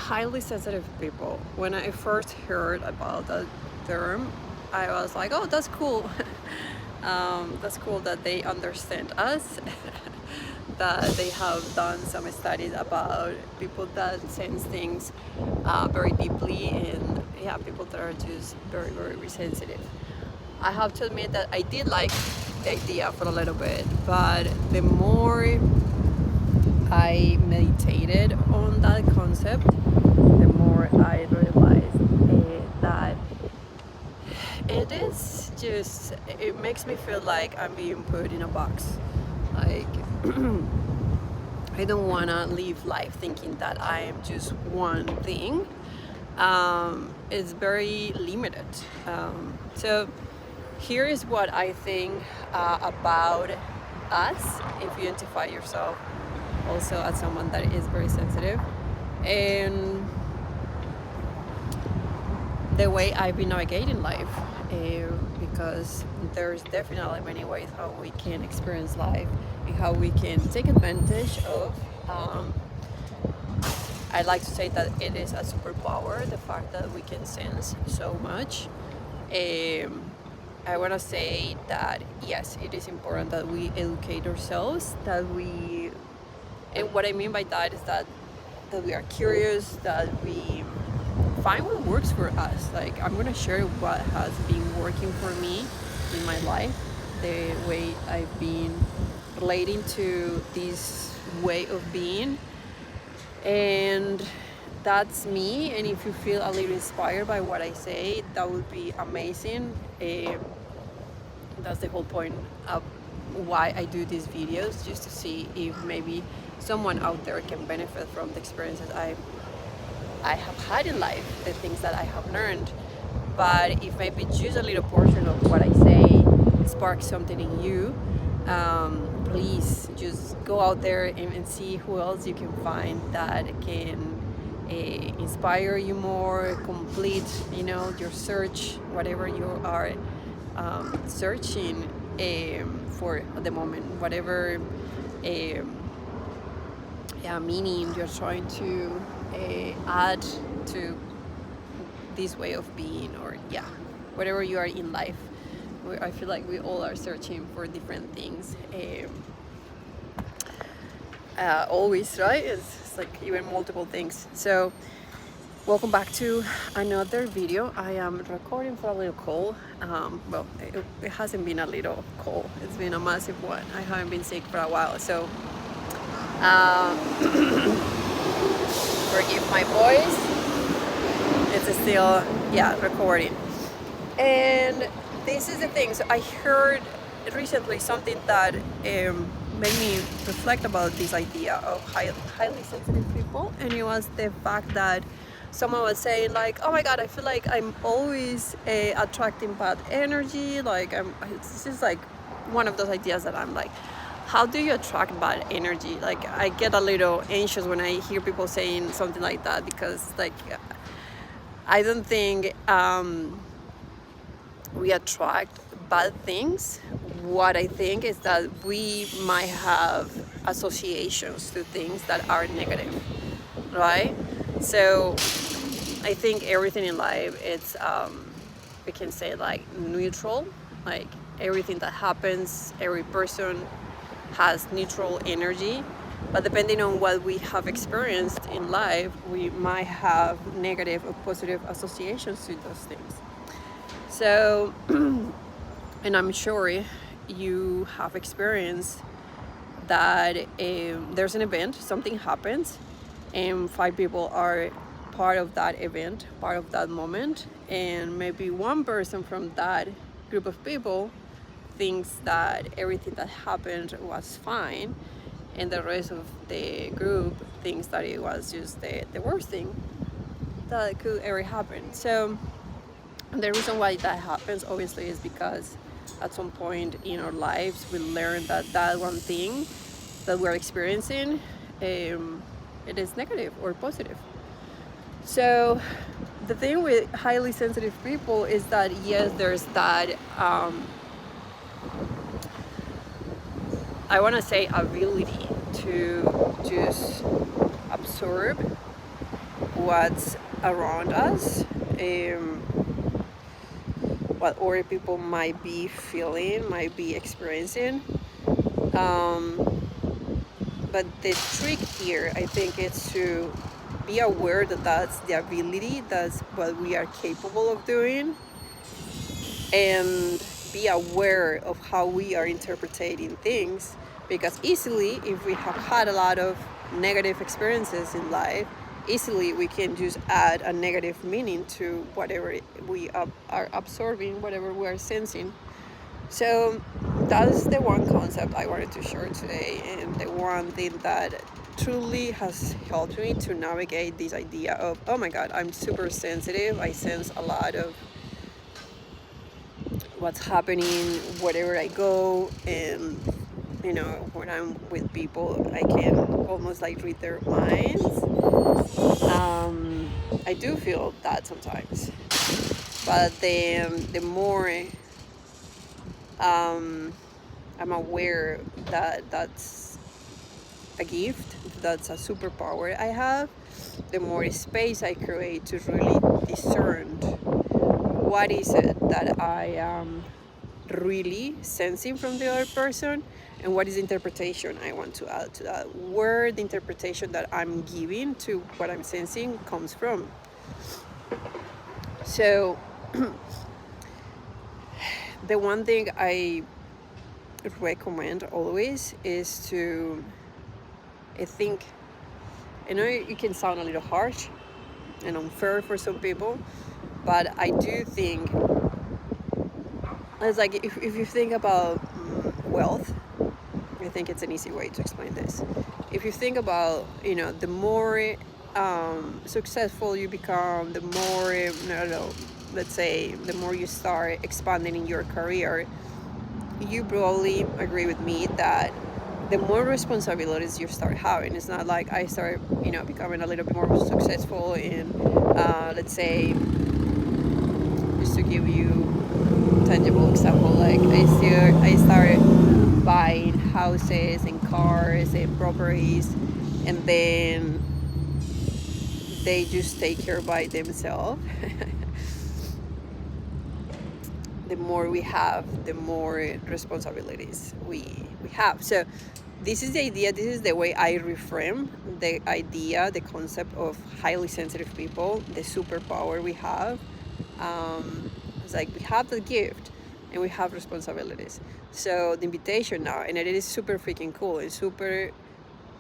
highly sensitive people. When I first heard about that term, I was like, oh, that's cool. That's cool that they understand us, that they have done some studies about people that sense things very deeply, and yeah, people that are just very, very sensitive. I have to admit that I did like the idea for a little bit, but the more I meditated on that concept, the more I realized that it is just, it makes me feel like I'm being put in a box. Like, I don't want to live life thinking that I am just one thing. It's very limited. So here is what I think about us, if you identify yourself also as someone that is very sensitive, and the way I've been navigating life, because there's definitely many ways how we can experience life and how we can take advantage of. I like to say that it is a superpower, the fact that we can sense so much. I want to say that yes, it is important that we educate ourselves, that we, and what I mean by that is that we are curious, that we find what works for us. Like, I'm gonna share what has been working for me in my life, the way I've been relating to this way of being, and that's me. And if you feel a little inspired by what I say, that would be amazing. That's the whole point of why I do these videos, just to see if maybe someone out there can benefit from the experiences I have had in life, the things that I have learned. But if maybe just a little portion of what I say sparks something in you, please just go out there and see who else you can find that can inspire you more, complete, your search, whatever you are searching for at the moment, whatever meaning you're trying to add to this way of being, or whatever you are in life. I feel like we all are searching for different things, always, right? It's like even multiple things. So welcome back to another video. I am recording for a little call. Well, it hasn't been a little call, it's been a massive one. I haven't been sick for a while, so forgive my voice. It's still recording. And this is the thing. So I heard recently something that made me reflect about this idea of highly sensitive people, and it was the fact that someone was saying, like, oh my god, I feel like I'm always attracting bad energy. Like, this is like one of those ideas that I'm like, how do you attract bad energy? Like, I get a little anxious when I hear people saying something like that, because like, I don't think we attract bad things. What I think is that we might have associations to things that are negative, right? So I think everything in life, it's we can say like neutral. Like, everything that happens, every person has neutral energy, but depending on what we have experienced in life, we might have negative or positive associations to those things. So and I'm sure you have experienced that there's an event, something happens, and 5 people are part of that event, part of that moment, and maybe one person from that group of people thinks that everything that happened was fine, and the rest of the group thinks that it was just the worst thing that could ever happen. So the reason why that happens, obviously, is because at some point in our lives we learn that one thing that we're experiencing, it is negative or positive. So the thing with highly sensitive people is that yes, there's that I want to say ability to just absorb what's around us, what other people might be feeling, might be experiencing. Um, but the trick here, I think, is to be aware that that's the ability, that's what we are capable of doing, and be aware of how we are interpreting things. Because easily, if we have had a lot of negative experiences in life, easily we can just add a negative meaning to whatever we are absorbing, whatever we are sensing. So that's the one concept I wanted to share today, and the one thing that truly has helped me to navigate this idea of, oh my god, I'm super sensitive, I sense a lot of what's happening wherever I go, and when I'm with people, I can almost like read their minds. I do feel that sometimes, but then the more I'm aware that that's a gift, that's a superpower I have, the more space I create to really discern what is it that I am really sensing from the other person, and what is the interpretation I want to add to that, where the interpretation that I'm giving to what I'm sensing comes from. So the one thing I recommend always is to, I think, I know it can sound a little harsh and unfair for some people, but I do think it's like if you think about wealth, I think it's an easy way to explain this. If you think about, the more successful you become, the more, I don't know, let's say, the more you start expanding in your career, you probably agree with me that the more responsibilities you start having. It's not like I start, becoming a little bit more successful in, let's say, just to give you tangible example, like I started buying houses and cars and properties, and then they just take care by themselves. The more we have, the more responsibilities we have. So this is the idea, this is the way I reframe the idea, the concept of highly sensitive people, the superpower we have. It's like we have the gift and we have responsibilities. So the invitation now, and it is super freaking cool and super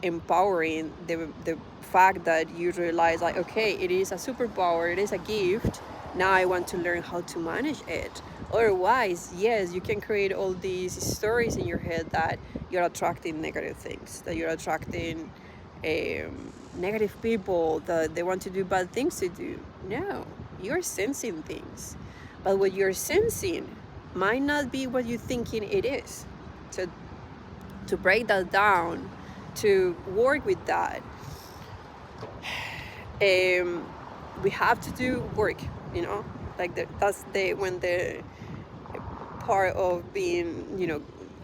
empowering, the fact that you realize, like, okay, it is a superpower, it is a gift, now I want to learn how to manage it. Otherwise, yes, you can create all these stories in your head that you're attracting negative things, that you're attracting negative people, that they want to do bad things to do. No, you're sensing things, but what you're sensing might not be what you're thinking it is. So to break that down, to work with that, we have to do work, like that's when the part of being,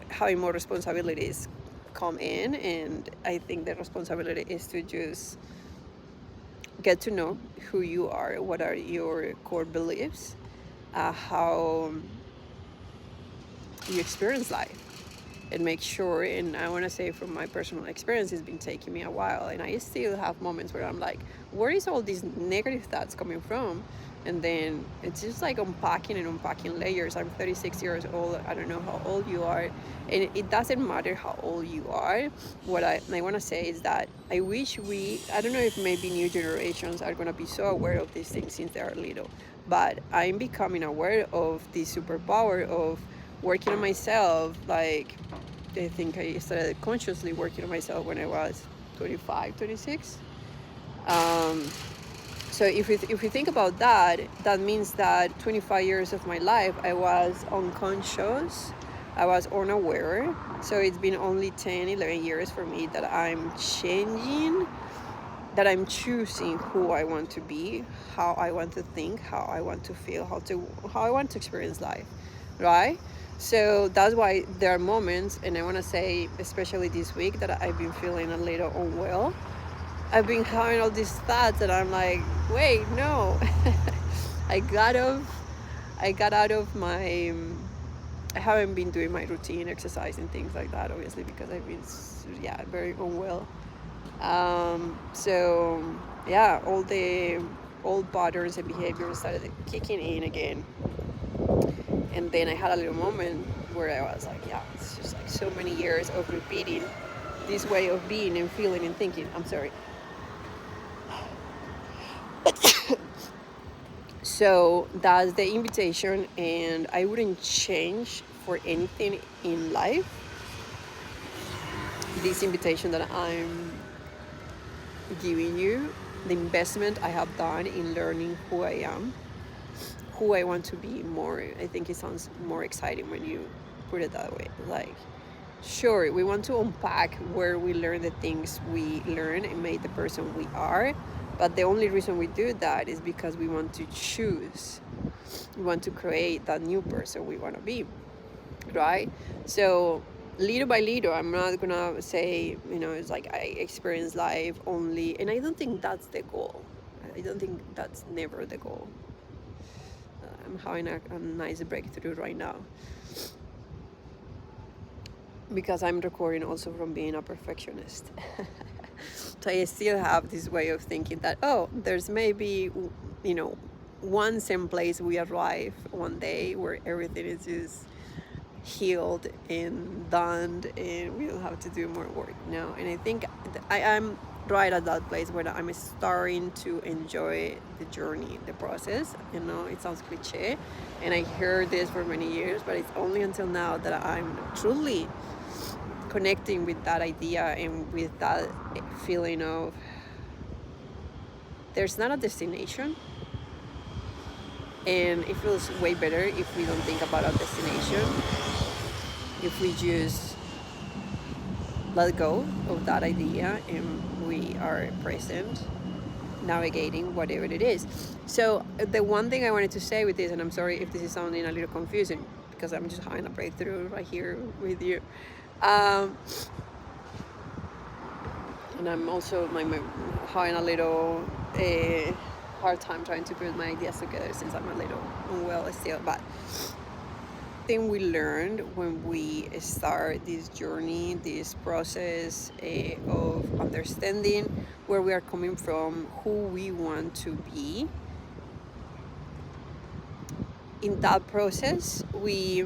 having more responsibilities come in. And I think the responsibility is to just get to know who you are, what are your core beliefs, how you experience life, and make sure. And I want to say, from my personal experience, it's been taking me a while, and I still have moments where I'm like, where is all these negative thoughts coming from? And then it's just like unpacking and unpacking layers. I'm 36 years old. I don't know how old you are, and it doesn't matter how old you are. What I want to say is that I wish I don't know if maybe new generations are going to be so aware of these things since they are little, but I'm becoming aware of this superpower of working on myself. Like, I think I started consciously working on myself when I was 25, 26. So if we think about that, that means that 25 years of my life I was unconscious, I was unaware. So it's been only 10, 11 years for me that I'm changing, that I'm choosing who I want to be, how I want to think, how I want to feel, how I want to experience life, right? So that's why there are moments, and I want to say, especially this week, that I've been feeling a little unwell. I've been having all these thoughts, and I'm like, wait, no. I got out of my. I haven't been doing my routine exercise and things like that, obviously, because I've been, very unwell. So yeah, all the old patterns and behaviors started kicking in again. And then I had a little moment where I was like, yeah, it's just like so many years of repeating this way of being and feeling and thinking. I'm sorry. So that's the invitation, and I wouldn't change for anything in life this invitation that I'm giving you, the investment I have done in learning who I am, who I want to be more. I think it sounds more exciting when you put it that way. Like, sure, we want to unpack where we learn the things we learn and make the person we are, but the only reason we do that is because we want to choose. We want to create that new person we want to be, right? So little by little, I'm not gonna say, it's like I experience life only, and I don't think that's the goal. I don't think that's never the goal. I'm having a nice breakthrough right now, because I'm recording also from being a perfectionist. So I still have this way of thinking that, there's maybe, one same place we arrive one day where everything is just healed and done and we don't have to do more work now. And I think I am right at that place where I'm starting to enjoy the journey, the process. It sounds cliche, and I heard this for many years, but it's only until now that I'm truly connecting with that idea and with that feeling of there's not a destination. And it feels way better if we don't think about a destination, if we just let go of that idea and we are present, navigating whatever it is. So the one thing I wanted to say with this, and I'm sorry if this is sounding a little confusing because I'm just having a breakthrough right here with you, and I'm also having a little hard time trying to put my ideas together since I'm a little unwell still. But thing we learned when we start this journey, this process of understanding where we are coming from, who we want to be. In that process, we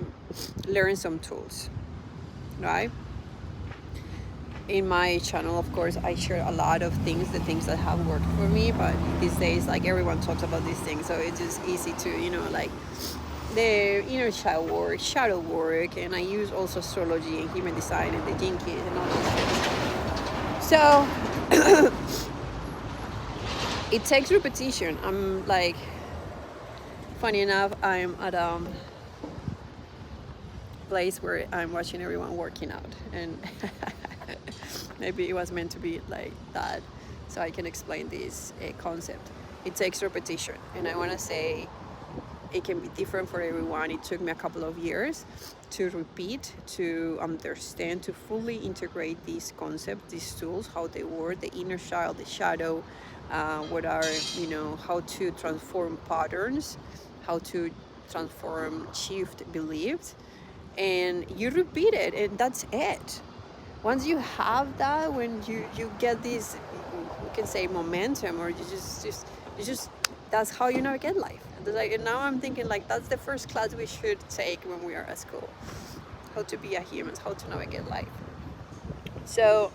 learn some tools, right? In my channel, of course, I share a lot of things, the things that have worked for me, but these days, like, everyone talks about these things, so it's just easy to, like, the inner child work, shadow work, and I use also astrology and human design and the gene keys and all this stuff. So it takes repetition. I'm like, funny enough, I'm at a place where I'm watching everyone working out, and maybe it was meant to be like that, so I can explain this concept. It takes repetition, and I want to say it can be different for everyone. It took me a couple of years to repeat, to understand, to fully integrate these concepts, these tools, how they work, the inner child, the shadow, what are, how to transform patterns, how to transform shift beliefs, and you repeat it, and that's it. Once you have that, when you get this, you can say momentum, or you just that's how you navigate life. And now I'm thinking, like, that's the first class we should take when we are at school, how to be a human, how to navigate life. So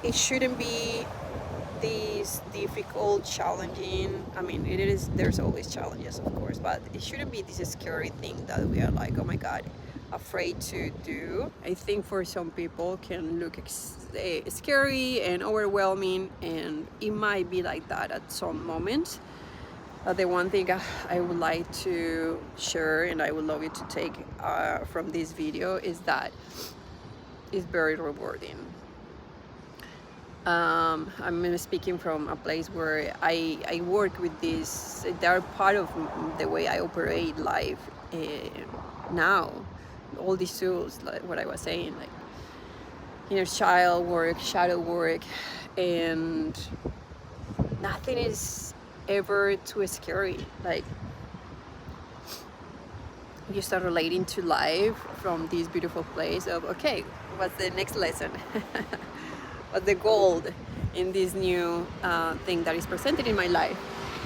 it shouldn't be this difficult, challenging. I mean, it is, there's always challenges, of course, but it shouldn't be this scary thing that we are like, oh my god, afraid to do. I think for some people can look scary and overwhelming, and it might be like that at some moments. But the one thing I would like to share, and I would love you to take from this video, is that it's very rewarding. I'm speaking from a place where I work with this. They are part of the way I operate life now. All these tools, like what I was saying, like inner child work, shadow work, and nothing is ever too scary. Like, you start relating to life from this beautiful place of, okay, what's the next lesson? What's the goal in this new thing that is presented in my life?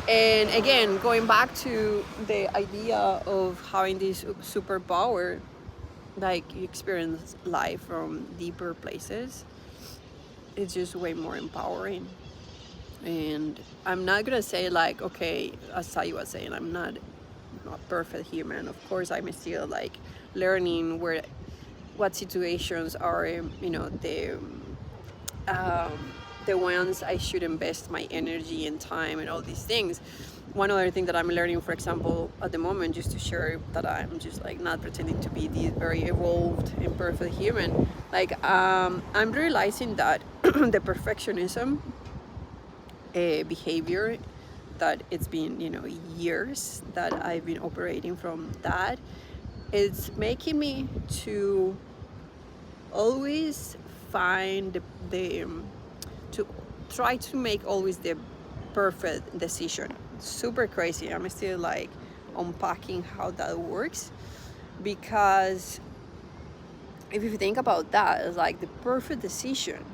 And again, going back to the idea of having this superpower, like you experience life from deeper places, it's just way more empowering. And I'm not gonna say like, okay, as Sai was saying, I'm not perfect human. Of course, I'm still like learning what situations are, the ones I should invest my energy and time and all these things. One other thing that I'm learning, for example, at the moment, just to share that I'm just like not pretending to be this very evolved and perfect human. Like, I'm realizing that the perfectionism behavior that it's been years that I've been operating from that, it's making me to always find the to try to make always the perfect decision. Super crazy. I'm still like unpacking how that works, because if you think about that, it's like the perfect decision,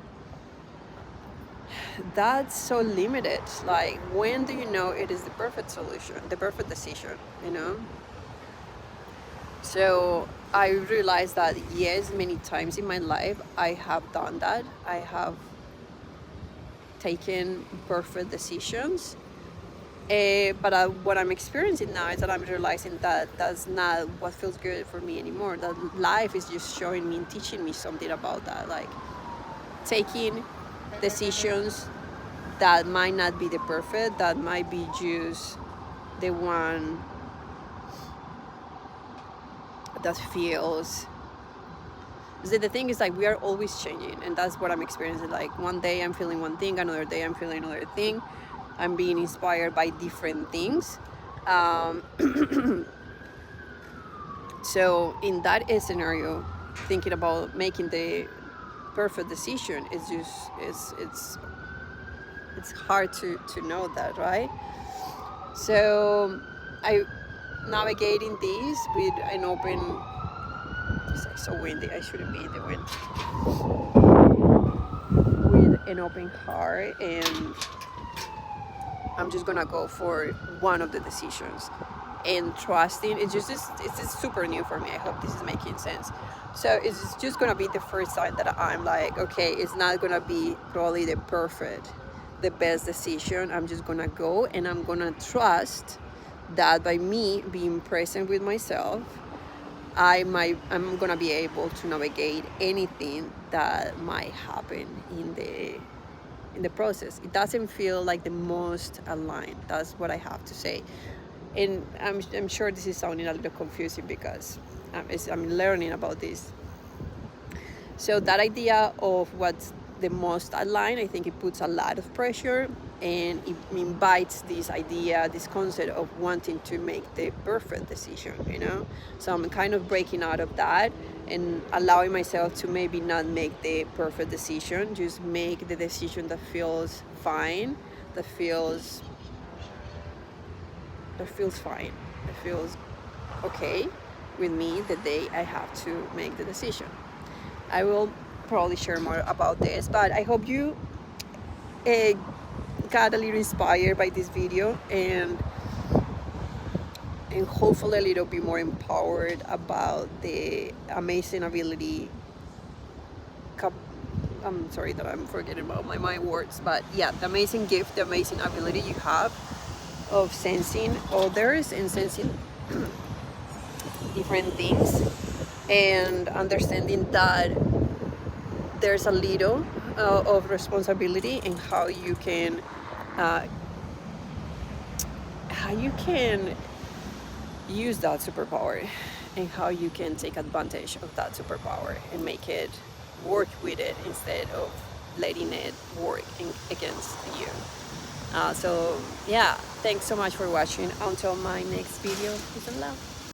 that's so limited. Like, when do you know it is the perfect solution, the perfect decision? So I realized that yes, many times in my life I have done that. I have taken perfect decisions. But what I'm experiencing now is that I'm realizing that that's not what feels good for me anymore. That life is just showing me and teaching me something about that. Like, taking decisions that might not be the perfect, that might be just the one that feels. So the thing is, like, we are always changing, and that's what I'm experiencing. Like, one day I'm feeling one thing, another day I'm feeling another thing. I'm being inspired by different things. Um, so in that scenario, thinking about making the perfect decision is just it's hard to know that, right? So I navigating this with an open. It's like so windy. I shouldn't be in the wind. With an open heart, and I'm just gonna go for one of the decisions and trusting. It's just super new for me. I hope this is making sense. So it's just gonna be the first time that I'm like, okay, it's not gonna be probably the best decision. I'm just gonna go, and I'm gonna trust that by me being present with myself, I'm gonna be able to navigate anything that might happen in the process. It doesn't feel like the most aligned. That's what I have to say. And I'm sure this is sounding a little confusing because I'm learning about this. So that idea of what's the most aligned, I think it puts a lot of pressure, and it invites this idea, this concept of wanting to make the perfect decision. So I'm kind of breaking out of that and allowing myself to maybe not make the perfect decision, just make the decision that feels fine, that feels fine, that feels okay with me the day I have to make the decision. I will probably share more about this, but I hope you got a little inspired by this video, and hopefully a little bit more empowered about the amazing ability. I'm sorry that I'm forgetting about my words, but yeah, the amazing gift, the amazing ability you have of sensing others and sensing different things, and understanding that there's a little of responsibility in how you can use that superpower, and how you can take advantage of that superpower and make it work with it instead of letting it work against you. So yeah, thanks so much for watching. Until my next video, peace and love.